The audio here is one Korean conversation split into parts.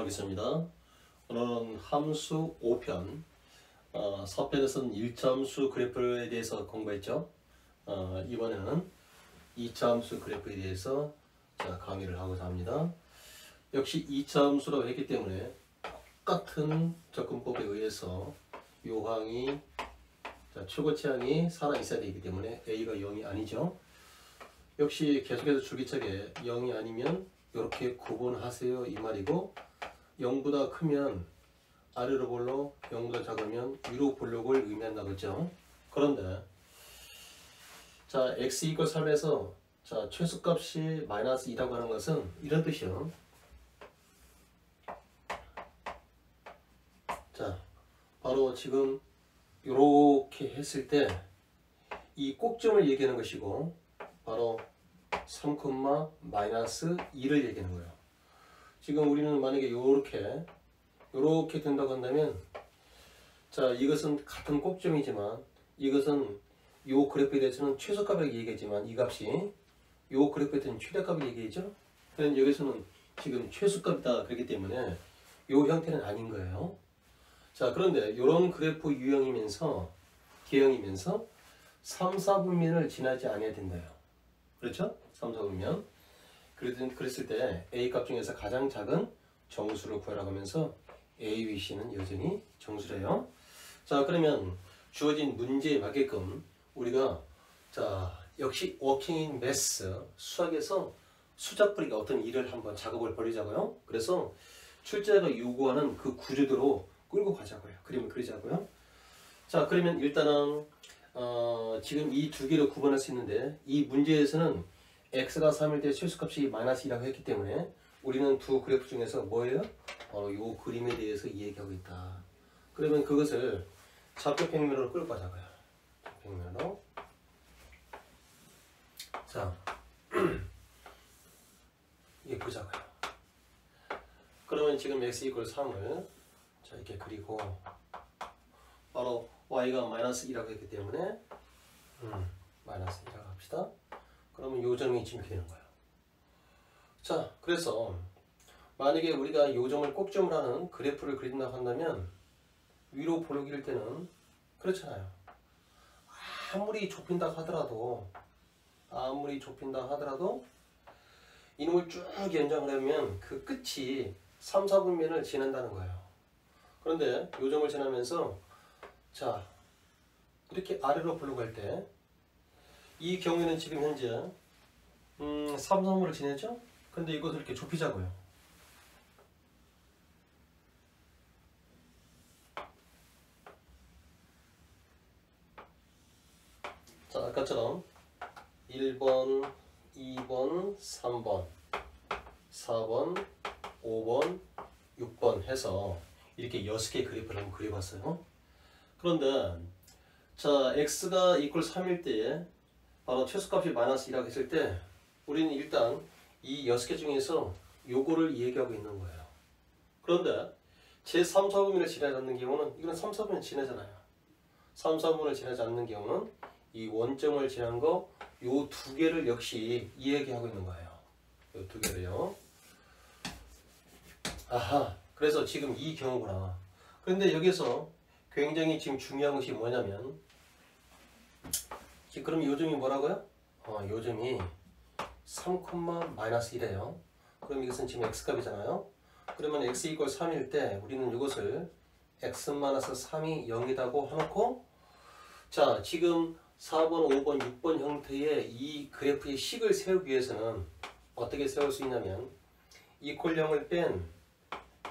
하겠습니다. 오늘은 함수 5편 4편에서는 1차 함수 그래프에 대해서 공부했죠. 이번에는 2차 함수 그래프에 대해서 강의를 하고자 합니다. 역시 2차 함수라고 했기 때문에 똑같은 접근법에 의해서 요항이 최고치항이 살아있어야 되기 때문에 A가 0이 아니죠. 역시 계속해서 줄기차게 0이 아니면 이렇게 구분하세요 이 말이고, 0보다 크면 아래로 볼록, 0보다 작으면 위로 볼록을 의미한다고 했죠. 그런데 자 x = 3에서 자 최소값이 마이너스 2라고 하는 것은 이런 뜻이요. 자 바로 지금 이렇게 했을 때 이 꼭점을 얘기하는 것이고, 바로 3, 마이너스 2를 얘기하는 거예요. 지금 우리는 만약에 요렇게 된다고 한다면, 자 이것은 같은 꼭점이지만 이것은 요 그래프에 대해서는 최소값을 얘기하지만 이 값이 요 그래프에 대해서는 최대값을 얘기하죠. 그럼 여기서는 지금 최소값이다 그렇기 때문에 요 형태는 아닌 거예요. 자 그런데 요런 그래프 유형이면서 개형이면서 3, 4분면을 지나지 않아야 된다요. 그렇죠? 3, 4분면. 그랬을 때 A 값 중에서 가장 작은 정수를 구하라고 하면서 A, B, C는 여전히 정수래요. 자 그러면 주어진 문제에 맞게끔 우리가 자 역시 워킹인 매스 수학에서 수작풀이가 어떤 일을 한번 작업을 벌이자고요. 그래서 출제자가 요구하는 그 구조대로 끌고 가자고요. 그림을 그리자고요. 자 그러면 일단은 지금 이 두 개를 구분할 수 있는데, 이 문제에서는 x가 3일 때 최소값이 마이너스 2라고 했기 때문에 우리는 두 그래프 중에서 뭐예요? 이 그림에 대해서 얘기하고 있다. 그러면 그것을 좌표 평면으로 끌고 가자고요. 평면으로. 자 이게 보자고요. 그러면 지금 x = 3을 자 이렇게 그리고, 바로 y가 마이너스 2라고 했기 때문에 마이너스 2라고 합시다. 그러면 요 점이 지금 이렇게 되는 거예요. 자 그래서 만약에 우리가 요 점을 꼭점을 하는 그래프를 그린다고 한다면 위로 볼록일 때는 그렇잖아요. 아무리 좁힌다 하더라도 이놈을 쭉 연장을 하면 그 끝이 3, 4분면을 지난다는 거예요. 그런데 요 점을 지나면서 자 이렇게 아래로 볼록할 때 이 경우에는 지금 현재 3, 3을 지내죠? 근데 이것을 이렇게 좁히자고요. 자 아까처럼 1번, 2번, 3번, 4번, 5번, 6번 해서 이렇게 6개의 그래프를 한번 그려봤어요. 그런데 자 x가 = 3일 때에 바로 최소값이 마이너스 2라고 했을 때 우리는 일단 이 6개 중에서 요거를 얘기하고 있는 거예요. 그런데 제 3, 4분면을 지나지 않는 경우는, 이건 3, 4분면 지나잖아요. 3, 4분면을 지나지 않는 경우는 이 원점을 지난 거 요 두 개를 역시 얘기하고 있는 거예요. 요 두 개를요. 아하, 그래서 지금 이 경우구나. 그런데 여기서 굉장히 지금 중요한 것이 뭐냐면, 그럼 요점이 뭐라고요? 요점이 3, 마이너스 1이에요. 그럼 이것은 지금 x값이잖아요. 그러면 x = 3일 때 우리는 이것을 x-3이 0이라고 해놓고, 자 지금 4번, 5번, 6번 형태의 이 그래프의 식을 세우기 위해서는 어떻게 세울 수 있냐면, = 0을 뺀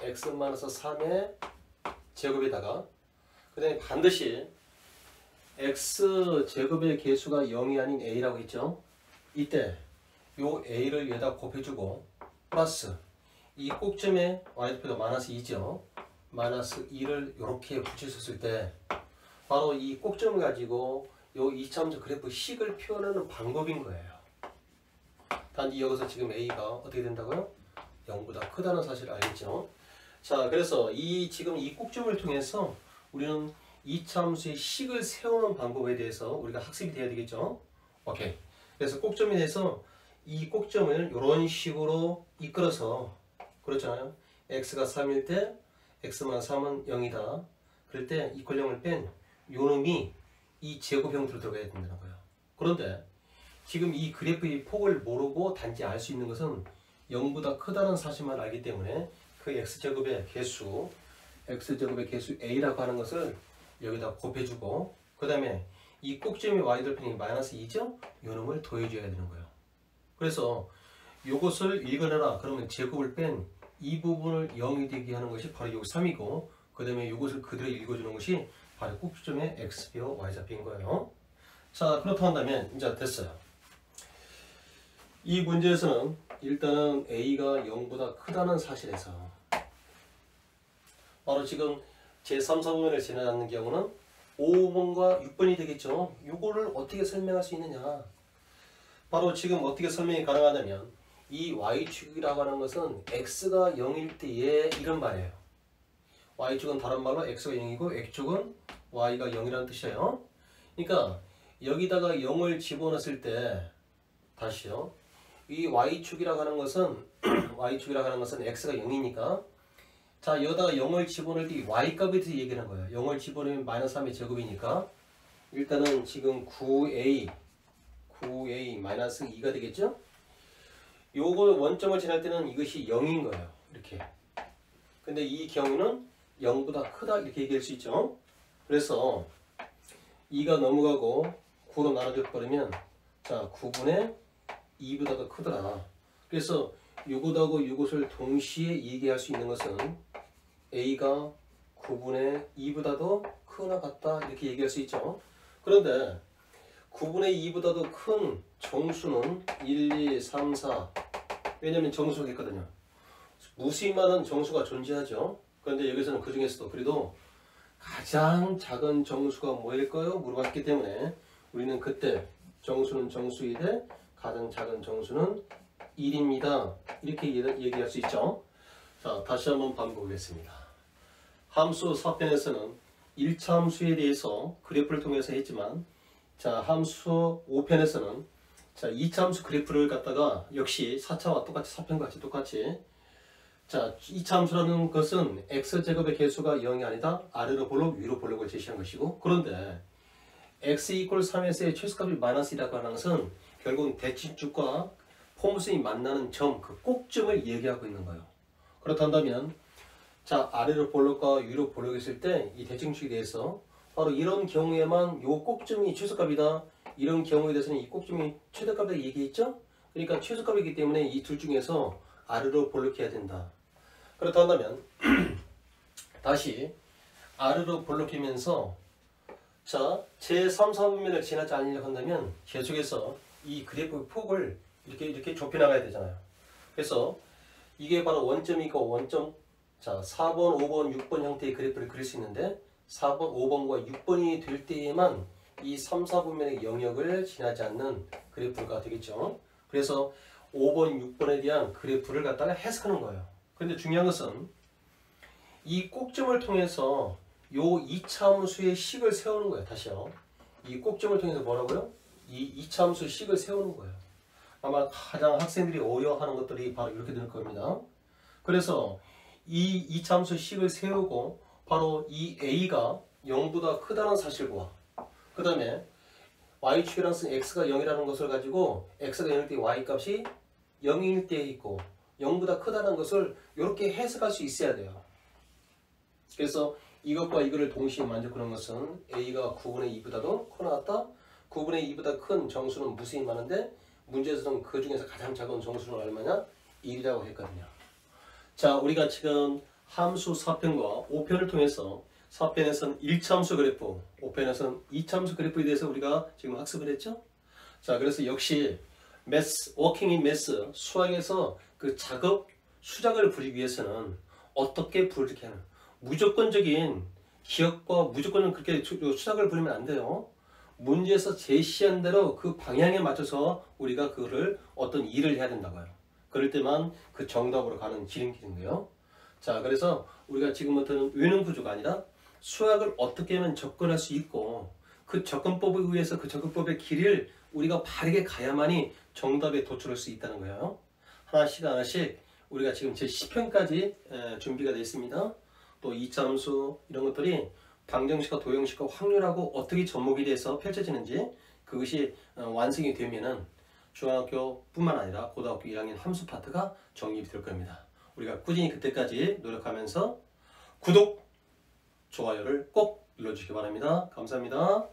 x-3의 제곱에다가 그 다음에 반드시 x제곱의 개수가 0이 아닌 a라고 했죠. 이때 요 a를 여기다 곱해주고 플러스 이 꼭점에 y좌표가 마이너스 2죠. 마이너스 2를 이렇게 붙였을 때 바로 이 꼭점을 가지고 요 2차 함수 그래프 식을 표현하는 방법인 거예요. 단지 여기서 지금 a가 어떻게 된다고요? 0보다 크다는 사실을 알겠죠. 자 그래서 지금 이 꼭점을 통해서 우리는 2차 함수의 식을 세우는 방법에 대해서 우리가 학습이 돼야 되겠죠. 오케이. 그래서 꼭점에 대해서 이 꼭점을 이런 식으로 이끌어서, 그렇잖아요. x가 3일 때 x만 3은 0이다. 그럴 때 이퀄 0을 뺀 요놈이 이 제곱형태로 들어가야 된다는 거예요. 그런데 지금 이 그래프의 폭을 모르고 단지 알 수 있는 것은 0보다 크다는 사실만 알기 때문에 그 x제곱의 개수 a라고 하는 것을 여기다 곱해주고 그 다음에 이 꼭지점의 y절편이 마이너스 2죠? 요놈을 더해줘야 되는 거예요. 그래서 요것을 읽어내라 그러면 제곱을 뺀 이 부분을 0이 되게 하는 것이 바로 요 3이고 그 다음에 요것을 그대로 읽어주는 것이 바로 꼭지점의 x표와 y좌표인 거예요. 자, 그렇다 한다면 이제 됐어요. 이 문제에서는 일단은 a가 0보다 크다는 사실에서 바로 지금 제3, 4번을 지나는 경우는 5번과 6번이 되겠죠. 요거를 어떻게 설명할 수 있느냐. 바로 지금 어떻게 설명이 가능하냐면 이 y축이라고 하는 것은 x가 0일 때에 이런 말이에요. y축은 다른 말로 x가 0이고 x축은 y가 0이라는 뜻이에요. 그러니까 여기다가 0을 집어넣었을 때 다시요. 이 y축이라고 하는 것은 y축이라고 하는 것은 x가 0이니까 자 여기다가 0을 집어넣을 때 y값에 대해서 얘기하는 거예요. 0을 집어넣으면 마이너스 3의 제곱이니까 일단은 지금 9a 마이너스 2가 되겠죠? 요거 원점을 지날 때는 이것이 0인 거예요. 이렇게. 근데 이 경우는 0보다 크다 이렇게 얘기할 수 있죠. 그래서 2가 넘어가고 9로 나눠져 버리면 자 9분의 2보다 더 크더라. 그래서 요것하고 요것을 동시에 얘기할 수 있는 것은 a가 9분의 2보다 더 크나 같다 이렇게 얘기할 수 있죠. 그런데 9분의 2보다도 큰 정수는 1, 2, 3, 4 왜냐면 정수가 있거든요. 무수히 많은 정수가 존재하죠. 그런데 여기서는 그 중에서도 그래도 가장 작은 정수가 뭐일까요? 물어봤기 때문에 우리는 그때 정수는 정수이되 가장 작은 정수는 1입니다. 이렇게 얘기할 수 있죠. 자, 다시 한번 반복하겠습니다. 함수 4편에서는 1차 함수에 대해서 그래프를 통해서 했지만 자, 함수 5편에서는 자, 2차 함수 그래프를 갖다가 역시 4차와 똑같이 4편과 똑같이 자, 2차 함수라는 것은 x제곱의 개수가 0이 아니다. 아래로 볼록 위로 볼록을 제시한 것이고 그런데 x 이퀄 3에서의 최소값이 마이너스 1이라고 하는 것은 결국은 대칭축과 포물선이 만나는 점, 그 꼭점을 얘기하고 있는 거예요. 그렇다면 자, 아래로 볼록과 위로 볼록이 있을 때 이 대칭축에 대해서 바로 이런 경우에만 요 꼭점이 최소값이다. 이런 경우에 대해서는 이 꼭점이 최대값이라고 얘기했죠? 그러니까 최소값이기 때문에 이 둘 중에서 아래로 볼록해야 된다. 그렇다면 다시 아래로 볼록이면서 자, 제3, 4분면을 지나지 않으려고 한다면 계속해서 이 그래프의 폭을 이렇게 좁혀 나가야 되잖아요. 그래서 이게 바로 원점이고 원점 자, 4번, 5번, 6번 형태의 그래프를 그릴 수 있는데 4번, 5번과 6번이 될 때에만 이 3, 4분면의 영역을 지나지 않는 그래프가 되겠죠. 그래서 5번, 6번에 대한 그래프를 갖다가 해석하는 거예요. 그런데 중요한 것은 이 꼭점을 통해서 요 2차 함수의 식을 세우는 거예요. 다시요. 이 꼭점을 통해서 뭐라고요? 이 2차 함수의 식을 세우는 거예요. 아마 가장 학생들이 어려워하는 것들이 바로 이렇게 될 겁니다. 그래서 이 2차 함수의 식을 세우고 바로 이 a가 0보다 크다는 사실과 그 다음에 y축이라는 것은 x가 0이라는 것을 가지고 x가 0일 때 y값이 0일 때 있고 0보다 크다는 것을 이렇게 해석할 수 있어야 돼요. 그래서 이것과 이거를 동시에 만족하는 것은 a가 9분의 2보다도 커 나왔다. 9분의 2보다 큰 정수는 무수히 많은데 문제에서는 그 중에서 가장 작은 정수는 얼마냐? 1이라고 했거든요. 자, 우리가 지금 함수 4편과 5편을 통해서 4편에서는 1차 함수 그래프, 5편에서는 2차 함수 그래프에 대해서 우리가 지금 학습을 했죠? 자, 그래서 역시 매스, 워킹 인 매스, 수학에서 그 작업, 수작을 부리기 위해서는 어떻게 부르게 하는 무조건적인 기억과 무조건 그렇게 수작을 부리면 안 돼요. 문제에서 제시한 대로 그 방향에 맞춰서 우리가 그거를 어떤 일을 해야 된다고요. 그럴 때만 그 정답으로 가는 지름길인데요. 자, 그래서 우리가 지금부터는 외능 구조가 아니라 수학을 어떻게 하면 접근할 수 있고 그 접근법에 의해서 그 접근법의 길을 우리가 바르게 가야만이 정답에 도출할 수 있다는 거예요. 하나씩 하나씩 우리가 지금 제10편까지 준비가 되어 있습니다. 또 이차함수 이런 것들이 방정식과 도형식과 확률하고 어떻게 접목이 돼서 펼쳐지는지 그것이 완성이 되면은 중학교 뿐만 아니라 고등학교 1학년 함수 파트가 정립이 될 겁니다. 우리가 꾸준히 그때까지 노력하면서 구독, 좋아요를 꼭 눌러주시기 바랍니다. 감사합니다.